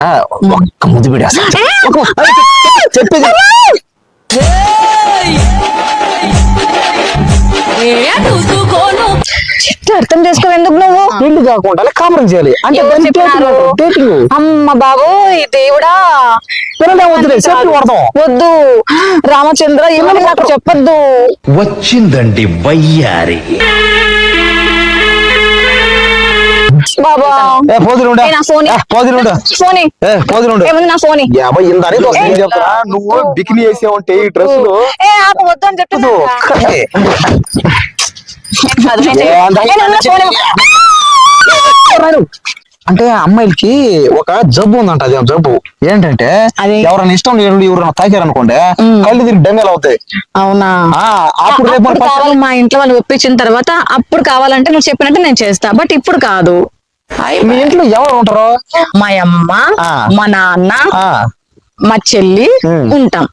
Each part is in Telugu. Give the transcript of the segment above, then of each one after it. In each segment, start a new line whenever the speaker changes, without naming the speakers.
ఒక్క ముద్దు పెడేస్తా చెప్పేది
చెప్తే అర్థం చేసుకో ఎందుకు నువ్వు
పెళ్లి కాకుండా కాపురం చేయాలి అంటే
అమ్మ బాబు ఈ దేవుడా
పిల్లలే వద్దులే సేపు వాడతాం
వద్దు రామచంద్ర ఏమని నాకు చెప్పొద్దు
వచ్చిందండి వయ్యారి
బాబా
పోదురుండా
నా సోని
పోదురుండా
సోని
పోదురుండు
ఏముంది నా సోని
చెప్తారా నువ్వు బికిని వేసావంటే ఈ డ్రెస్ లో
ఏ ఆప వద్దు అని చెప్పి
అంటే అమ్మాయిలకి ఒక జబ్బు ఉందంట అది జబ్బు ఏంటంటే ఎవరైనా ఇష్టం లేరు ఎవరైనా తాకారనుకోండి కళ్ళు తిరిగి డెంగలు అవుతాయి.
అవునా
అప్పుడు రేపు
కావాలి మా ఇంట్లో వాళ్ళు ఒప్పించిన తర్వాత అప్పుడు కావాలంటే నువ్వు చెప్పినట్టు నేను చేస్తా బట్ ఇప్పుడు కాదు.
మీ ఇంట్లో ఎవరు ఉంటారు?
మా అమ్మ మా నాన్న మా చెల్లి ఉంటాం.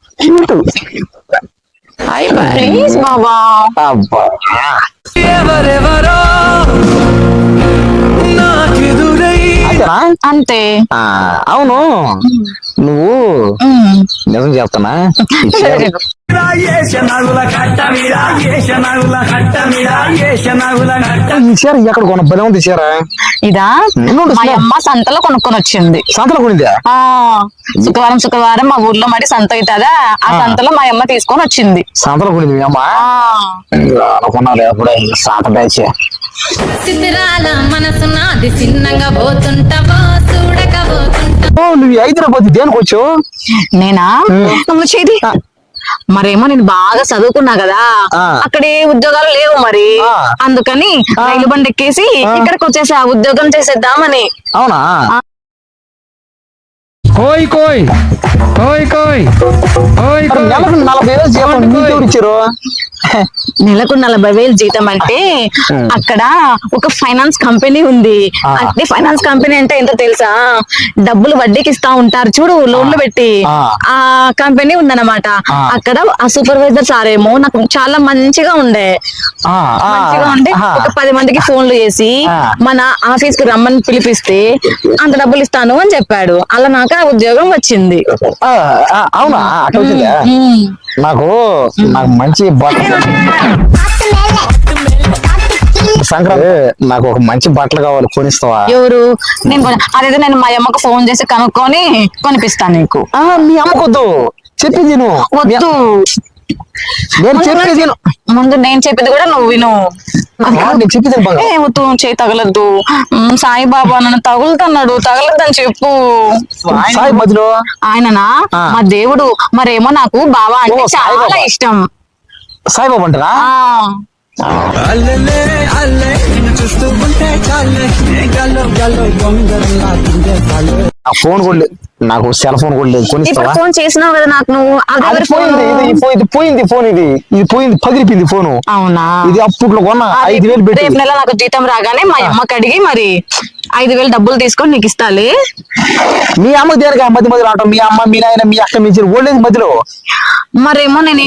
ప్లీజ్ బాబా అంతే.
అవును నువ్వు నిజం చెప్తానా ఎక్కడ కొన బలం ఉంది చీర
ఇదా మా అమ్మ సంతలో కొనుక్కొని వచ్చింది.
సంతలో కొనిందా?
శుక్రవారం మా ఊర్లో మరి సంత అవుతుందా ఆ సంతలో మా అమ్మ తీసుకొని వచ్చింది.
సంతలో కొనింది మీ అమ్మ అనుకున్నాడు ఎప్పుడే సాత బ్యాచ్
సిద్ధరాల మనసు నాది చిన్నగా పోతుంటావో చూడకపోతుంటా.
నువ్వు హైదరాబాద్ దేనికి వచ్చావు?
నేనా నువ్వు చేది మరేమో నేను బాగా చదువుకున్నా కదా అక్కడే ఉద్యోగాలు లేవు మరి అందుకని రైలు బండి ఎక్కేసి ఇక్కడికి వచ్చేసా ఉద్యోగం చేసేద్దామని.
అవునా?
కోయ్ కోయ్ కోయ్ కోయ్ కోయ్
నెలకు 40,000 జీతం నీకెవరు ఇచ్చారు?
నెలకు 40,000 జీతం అంటే అక్కడ ఒక ఫైనాన్స్ కంపెనీ ఉంది. అంటే ఫైనాన్స్ కంపెనీ అంటే ఎంతో తెలుసా? డబ్బులు వడ్డీకి ఇస్తా ఉంటారు చూడు లోన్లు పెట్టి ఆ కంపెనీ ఉందన్నమాట. అక్కడ ఆ సూపర్వైజర్ సారేమో నాకు చాలా మంచిగా ఉండే ఒక 10 మందికి ఫోన్లు చేసి మన ఆఫీస్ కి రమ్మని పిలిపిస్తే అంత డబ్బులు ఇస్తాను అని చెప్పాడు. అలా నాకు ఆ ఉద్యోగం వచ్చింది.
అవునా? అట్లా వచ్చిందా? నాకు మంచి సంక్రాంతి నాకు ఒక మంచి బట్టలు కావాలి కొనిస్తావా?
ఎవరు? అదైతే నేను మా అమ్మకు ఫోన్ చేసి కనుక్కొని కొనిపిస్తాను నీకు.
మీ అమ్మకొద్దు చెప్పేది
వద్దు
నేను చెప్పేది
ముందు నేను చెప్పేది కూడా నువ్వు విను. వద్దు చేయి తగలద్దు. సాయిబాబా నన్ను తగులుతున్నాడు తగలద్దని చెప్పు.
సాయి మధ్యలో
ఆయననా మా దేవుడు. మరేమో నాకు బాబా అంటే చాలా ఇష్టం.
సాయిబాబా అంటారా? ఫోన్ కూడా నాకు సెల్ ఫోన్ కూడా లేదు కొనిస్తావా?
ఫోన్ చేసినావు కదా నాకు నువ్వు.
పోయింది ఫోన్ ఇది పోయింది పగిలిపోయింది ఫోను.
అవునా?
ఇది అప్పట్లో కొన్నా 5,000 పెట్టి.
రేపు నెల నాకు జీతం రాగానే మా అమ్మకి అడిగి మరి 5,000 డబ్బులు తీసుకొని నీకు ఇస్తాలే.
మీ అమ్మకి దేనికి మధ్యలో ఆటం? మీ అమ్మ మీ నాయన మీ అక్క మీ ఓల్డేజ్ మధ్యలో
మరేమో నేను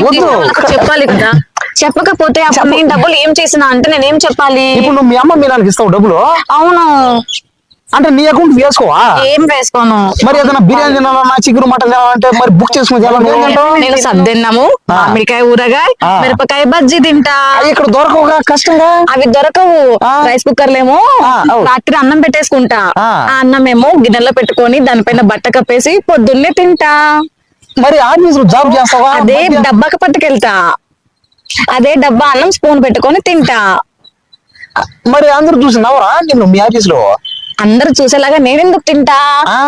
చెప్పాలి కదా. చెప్పకపోతే అప్పుడు నేను డబ్బులు ఏం చేసినా అంటే నేనేం చెప్పాలి?
ఇప్పుడు నువ్వు మీ అమ్మ మీ నాన్నకి ఇస్తావు డబ్బులు?
అవును.
అంటే నీ అకౌంట్ వేసుకోవా?
ఏం వేసుకోను.
మరి ఏదైనా బిర్యానీ తినాలన్నా చికెన్ మటన్ తినాలంటే మరి బుక్ చేసుకుని
నేను సద్దెన్నాము మామిడికాయ ఊరగాయ మిరపకాయ బజ్జీ తింటా.
ఇక్కడ దొరకవుగా కష్టంగా.
అవి దొరకవు. రైస్ కుక్కర్లేమో రాత్రి అన్నం పెట్టేసుకుంటా. ఆ అన్నం ఏమో గిన్నెలో పెట్టుకొని దానిపైన బట్ట కప్పేసి పొద్దున్నే తింటా.
మరి ఆఫీస్ జాబ్ చేస్తావా?
అదే డబ్బాకి పట్టుకెళ్తా. అదే డబ్బా అన్నం స్పూన్ పెట్టుకొని తింటా.
మరి అందరూ చూసినావరా నేను మీ ఆఫీస్ లో?
అందరు చూసేలాగా నేనెందుకు తింటా?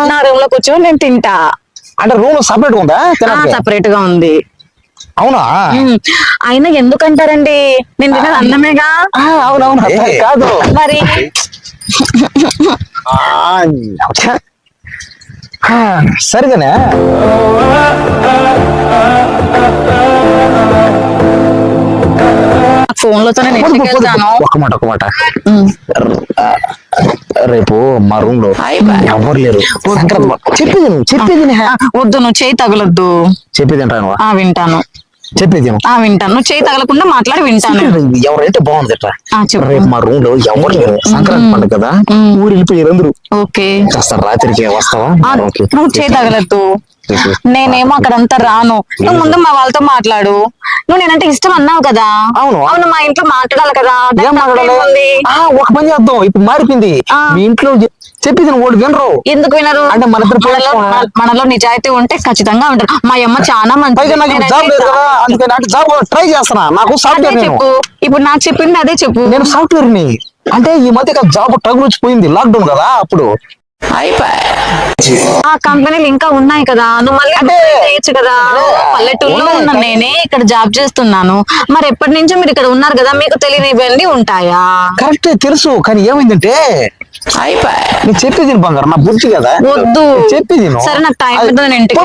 నా రూమ్ లో కూర్చొని నేను తింటా.
అంటే రూమ్ సపరేట్ ఉందా?
సపరేట్ గా ఉంది.
అవునా?
అయినా ఎందుకంటారండి నేను తినది అన్నమేగా.
అవునవును కాదు
మరి
సరిగానే
ఫోన్ లోతో
ఒక మాట రేపు మా రూమ్ లో ఎవరు లేరు. చెప్పేది
వద్దు నువ్వు చేయి తగలొద్దు.
చెప్పేది వింటాను.
వింటాను.
చెప్పేది ఏమో.
వింటాను. నువ్వు చేయి తగలకుండా మాట్లాడి వింటాను.
ఎవరైతే బాగుంది ఇట్లా
చెప్పు.
రేపు మా రూమ్ లో ఎవరు లేరు, సంక్రాంతి పండుగ కదా, ఊరు వెళ్ళిపోయారు అందరూ.
ఓకే,
కాస్త రాత్రికి వస్తావా? ఓకే.
నువ్వు చేయి తగలద్దు. నేనేమో అక్కడంతా రాను. నువ్వు ముందు మా వాళ్ళతో మాట్లాడు. నువ్వు నేనంటే ఇష్టం అన్నావు కదా.
అవును.
అవును, మా ఇంట్లో మాట్లాడాలి కదా.
ఏం మాట్లాడాలి? ఒక పని చేద్దాం, ఇప్పుడు మారిపోయింది. మీ ఇంట్లో చెప్పేది వాళ్ళు వినరు.
ఎందుకు వినరు?
అంటే
మనలో నిజాయితీ ఉంటే ఖచ్చితంగా ఉంటారు. మా అమ్మ చాలా
పైగా నాకు జాబ్ లేదు కదా, అందుకని నాకు జాబ్ ట్రై చేస్తున్నా. నాకు సాఫ్ట్వేర్
చెప్పు. ఇప్పుడు నాకు చెప్పింది అదే చెప్పు.
నేను సాఫ్ట్వేర్ ని. అంటే ఈ మధ్య జాబ్ టగులు వచ్చిపోయింది, లాక్డౌన్ కదా అప్పుడు.
ఆ కంపెనీలు ఇంకా ఉన్నాయి కదా, నువ్వు మళ్ళీ అంటే చేయొచ్చు కదా. పల్లెటూరులో ఉన్నా నేనే, ఇక్కడ జాబ్ చేస్తున్నాను. మరి ఎప్పటి నుంచో మీరు ఇక్కడ ఉన్నారు కదా, మీకు తెలియనివన్నీ ఉంటాయా?
కరెక్టే, తెలుసు. కానీ ఏమైందంటే నీకు చెప్పేది బంగారు, నా బుద్ధి కదా.
వద్దు,
చెప్పేది
సరే. నాకు టైం నేను ఇంటికి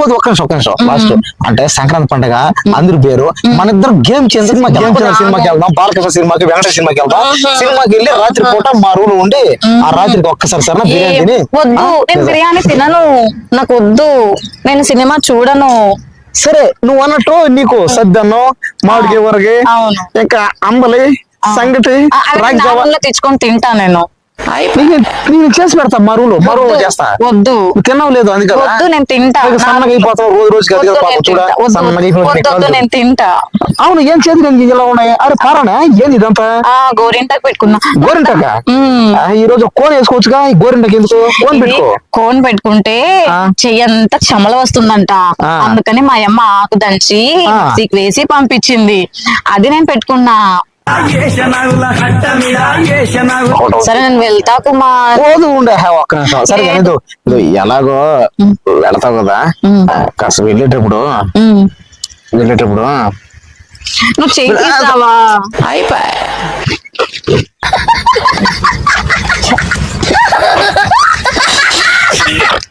పోదు. ఒక్క నిమిషం లాస్ట్. అంటే సంక్రాంతి పండుగ అందరు పేరు, మన ఇద్దరు గేమ్ చేంజర్ సినిమాకి వెళ్దాం, బాలకృష్ణ సినిమాకి, వెంకటేష్ సినిమాకి వెళ్దాం. సినిమాకి వెళ్ళి రాత్రి పూట మా రూమ్ ఉండి ఆ రాత్రికి ఒక్కసారి సరే బిర్యానీ తిని.
వద్దు, నేను బిర్యానీ తినను, నాకు వద్దు. నేను సినిమా చూడను.
సరే, నువ్వు అన్నట్టు నీకు సద్దన్నం, మామిడికి వరకి, ఇంకా అంబలి, సంగటి,
తెచ్చుకొని తింటా నేను.
నేను చేసి పెడతా మా రూమ్ లో చేస్తా.
వద్దు,
తిన్నావు లేదు అందుకే
వద్దు, నేను తింటా.
సన్నగా అయిపోతావు రోజు
నేను తింటా.
అవును, ఏం చేతి నేను ఇలా ఉన్నాయి. అరే పారానా, ఏంది ఇదంతా?
గోరింటాకు పెట్టుకున్నా.
గోరింటాక ఈ రోజు కోన్ వేసుకోవచ్చుగా, ఈ గోరింటాకు ఎందుకు? కోన్ పెట్టుకో.
కోన్ పెట్టుకుంటే చెయ్యంతా చెమల వస్తుందంట. అందుకని మా అమ్మ ఆకు దంచి మిక్సీకి వేసి పంపించింది. అది నేను పెట్టుకున్నా. సరే, నేను వెళ్తా కుమార్.
పోదు ఉండే ఒక్క నిమిషం. సరే ఎలాగో వెళ్తావు కదా, కాస్త వెళ్ళేటప్పుడు
నువ్వు చేయిస్తావా?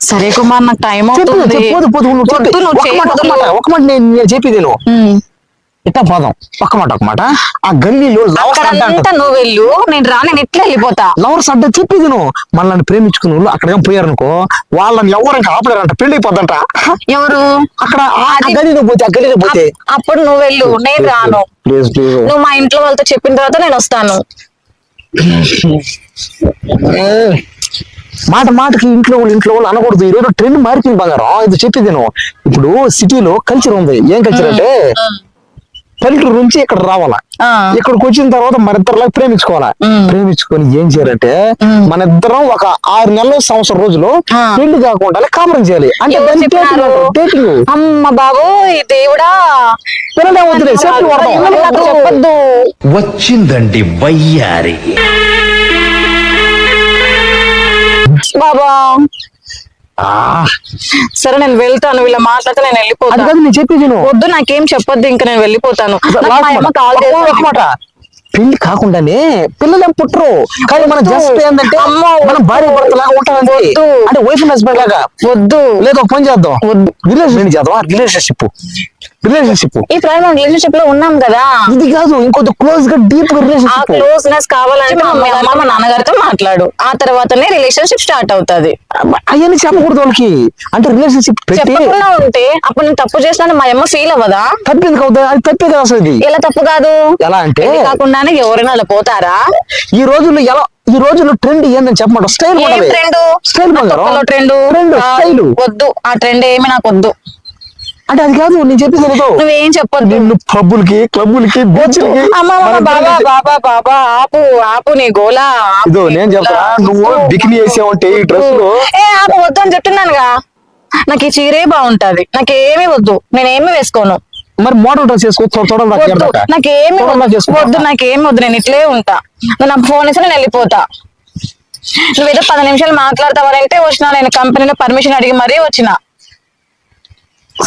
సరే కుమార్, నాకు టైం అవుతుంది.
ఒక మాట నేను చెప్పేది ఇట్టా పోదాం. ఒక మాట ఆ గల్లీలో
నువ్వు వెళ్ళు, నేను రా, నేను ఇట్లా వెళ్ళిపోతా.
లవర్స్ అంటే చెప్పేది నువ్వు. మనల్ని ప్రేమించుకున్న వాళ్ళు అక్కడ పోయారనుకో, వాళ్ళని ఎవరంటే ఆపలేరంట, పెళ్లి అయిపోద్దంట.
ఎవరు?
అక్కడ గల్లీలో పోతే
అప్పుడు నువ్వు వెళ్ళు, నేను రాను.
ప్లీజ్
నువ్వు మా ఇంట్లో వాళ్ళతో చెప్పిన తర్వాత నేను వస్తాను.
మాటకి ఇంట్లో వాళ్ళు అనకూడదు. ఈ రోజు ట్రెండ్ మారిపోయింది బంగారం. ఇది చెప్పేది నువ్వు. ఇప్పుడు సిటీలో కల్చర్ ఉంది. ఏం కల్చర్ అంటే పల్లెటూరు నుంచి ఇక్కడ రావాలా, ఇక్కడికి వచ్చిన తర్వాత మన ఇద్దరులాగా ప్రేమించుకోవాలా. ప్రేమించుకొని ఏం చేయాలంటే మన ఇద్దరం ఒక 6 నెలలు సంవత్సరం రోజులు పెళ్లి కాకుండా కాపురం చేయాలి. అంటే డేటింగ్.
అమ్మ బాబు, ఈ దేవుడా,
చెప్పద్దు.
వచ్చిందండి వయ్యారి.
బాబా సరే, నేను వెళ్తాను. వీళ్ళ మాట్లాడితే నేను వెళ్ళిపోతాను.
నేను చెప్పేది
వద్దు, నాకేం చెప్పొద్దు, ఇంకా నేను వెళ్ళిపోతాను.
పెళ్లి కాకుండానే పిల్లలు ఏం పుట్టరు. కానీ మనం జస్ట్ ఏంటంటే మనం భార్య భర్త లాగా ఉంటాం. అంటే వైఫ్ అండ్ హస్బెండ్ లాగా. వద్దు, లేదు ఒక పని చేద్దాం, రిలేషన్షిప్.
ఈ ప్రైవేట్ రిలేషన్షిప్ లో ఉన్నాం కదా,
ఇది కాదు, ఇంకొంచెం క్లోజ్ గా డీప్ గా రిలేషన్షిప్.
క్లోజ్నెస్ కావాలంటే మా నాన్నగారితో మాట్లాడు, ఆ తర్వాతనే రిలేషన్షిప్ స్టార్ట్ అవుతుంది.
అవన్నీ చెప్పకూడదు వాళ్ళకి. అంటే రిలేషన్షిప్
చెప్పకుండా ఉంటే అప్పుడు నేను తప్పు చేసినా మా అమ్మ ఫీల్ అవ్వదా?
తప్పు ఎందుకు అవుతుంది? అది తప్పే కదా అసలు.
ఎలా తప్పు కాదు?
ఎలా అంటే
కాకుండానే ఎవరైనా అలా పోతారా?
ఈ రోజుల్లో ట్రెండ్ ఏందని చెప్పమాట. Style trend.
వద్దు, ఆ ట్రెండ్ ఏమి నాకు వద్దు.
అంటే అది కాదు, నేను చెప్పేది
నువ్వేం చెప్పొద్దు.
నిన్ను పబ్బులకి, క్లబ్బులకి, బీచ్లకి.
బాబా ఆపు నీ గోలా.
ఇదో నేను చెప్తా, నువ్వు బికినీ వేసావంటే ఈ డ్రెస్ లో.
ఆపు, వద్దు అని చెప్తున్నానుగా. నాకు ఈ చీరే బాగుంటది, నాకేమీ వద్దు, నేనేమి వేసుకోను.
మరి మోడల్ డ్రెస్ చేసుకో.
నాకేమి వద్దు, నాకేమి వద్దు, నేను ఇట్లే ఉంటా. నా ఫోన్ వేసి నేను వెళ్ళిపోతా. నువ్వేదో 10 నిమిషాలు మాట్లాడతావంటే వచ్చినా, నేను కంపెనీలో పర్మిషన్ అడిగి మరీ వచ్చిన.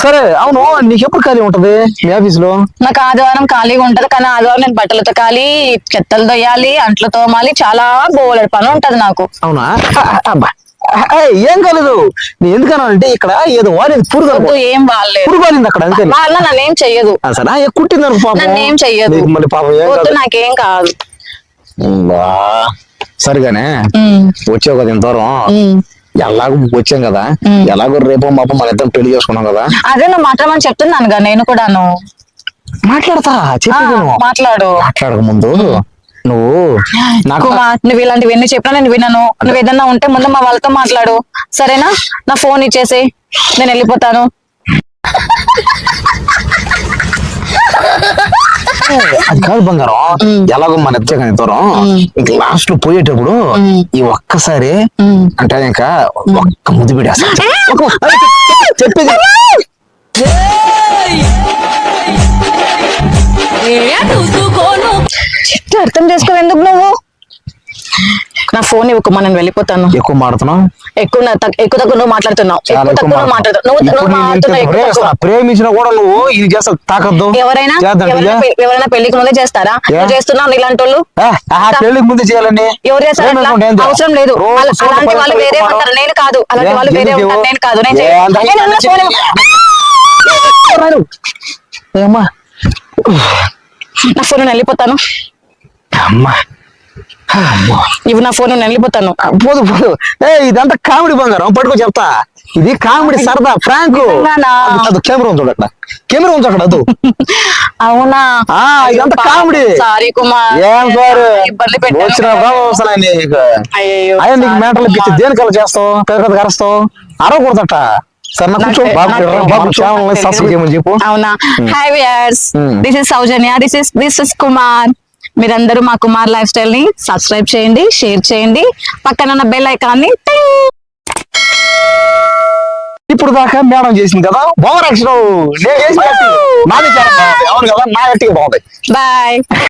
సరే, అవును, నీకు ఎప్పుడు ఖాళీ ఉంటది మీ ఆఫీస్ లో?
నాకు ఆదివారం ఖాళీగా ఉంటది, కానీ ఆదివారం నేను బట్టలు ఉతకాలి, చెత్తలు దొయ్యాలి, అంట్లు తోమాలి, చాలా బోలెడు పని ఉంటది నాకు.
అవునా? ఏం కాలేదు. నేను ఎందుకనంటే ఇక్కడ ఏదో వాలేదు, పురుగు
ఏం బాగాలేదు,
పురుగు వాలింది అక్కడ.
వాళ్ళ నన్నేం చెయ్యదు.
కుట్టింది
నన్నేం చెయ్యదు.
మళ్ళీ పాపం
నాకేం కాదు.
సరిగానే వచ్చావు కదా ఇంత దూరం. ఎలాగో వచ్చాం కదా, ఎలాగో రేపు మాపం మన ఇద్దరం పెళ్లి చేసుకున్నాం కదా.
అదే నువ్వు మాట్లాడమని చెప్తున్నానుగా నేను కూడాను.
మాట్లాడతా చెప్పేది విను.
మాట్లాడు
మాట్లాడక ముందు నువ్వు నాకు
కుమార్, నువ్వు ఇలాంటివన్నీ చెప్పినా నేను వినను. నువ్వు ఏదన్నా ఉంటే ముందు మా వాళ్ళతో మాట్లాడు, సరేనా? నా ఫోన్ ఇచ్చేసి నేను వెళ్ళిపోతాను.
అది కాదు బంగారం, ఎలాగో మన ఇద్దరు దూరం ఇంక లాస్ట్ లో పోయేటప్పుడు ఈ ఒక్కసారి అంటే ఇంకా ఒక్క ముద్దు బిడేస్తా చెప్పేది
చెప్తే అర్థం చేసుకో, ఎందుకు నువ్వు? నా ఫోన్ ఇవ్వకు, నేను వెళ్ళిపోతాను.
ఎక్కువ మాడుతున్నావు,
ఎక్కువ తక్కువ నువ్వు మాట్లాడుతున్నావు.
చాలా
ఎక్కువ
ఎక్కువ
తక్కువ నువ్వు మాట్లాడుతున్నావు. నువ్వు
ఇప్పుడు నేను
మాట్లాడుతున్నావు
ఎంత
ఎక్కువ తక్కువ.
ప్రేమించినా కూడా నువ్వు ఇది చేస్తా తాకద్దు
ఎవరైనా ఎవరైనా పెళ్లికి ముందే చేస్తారా? నువ్వు చేస్తున్నావు ఇలాంటి వాళ్ళు.
పెళ్లికి ముందు చేయాలని
ఎవరు చేస్తారు అట్లా? అవసరం లేదు. అలాంటి వాళ్ళు వేరే ఉంటారు, నేను కాదు. అలాంటి వాళ్ళు వేరే ఉంటారు, నేను కాదు. నేను
ఏమ్మా
నా ఫోన్ నేను వెళ్ళిపోతాను.
అమ్మా
ఇవి నా ఫోన్ నేను వెళ్ళిపోతాను.
పోదు పోదు, ఇదంతా కామెడీ బంగారం, పట్టుకో చెప్తా. ఇది కామెడీ, సరదా, ఫ్రాంక్. అది కెమెరా ఉంది అక్కడ, కెమెరా ఉంది అక్కడ. అది
అవునా?
ఇదంతా కామెడీ.
సారీ కుమార్,
ఏం సార్
ఇబ్బంది
వచ్చిన
అయ్యో
అయ్యా నీకు మేటలు పిచ్చి దేనికల్లా చేస్తావు, పెద్ద కరుస్తావు, అరవకూడదట. సరే నా కూర్చో, బాబు ఛానల్ సబ్స్క్రైబ్ చేయమని చెప్పు.
అవునా? Hi viewers, this is Soujanya, this is Kumar. మీరందరూ మా కుమార్ లైఫ్ స్టైల్ ని సబ్స్క్రైబ్ చేయండి, షేర్ చేయండి, పక్కన బెల్ ఐకాన్ ని
ఇప్పుడు దాకా మేడం చేసింది కదా ఓవర్ యాక్షన్, నేను చేసిన నాది చాలా బాగుంది. అవును కదా, నా యాక్టింగ్ బాగుంది.
బాయ్.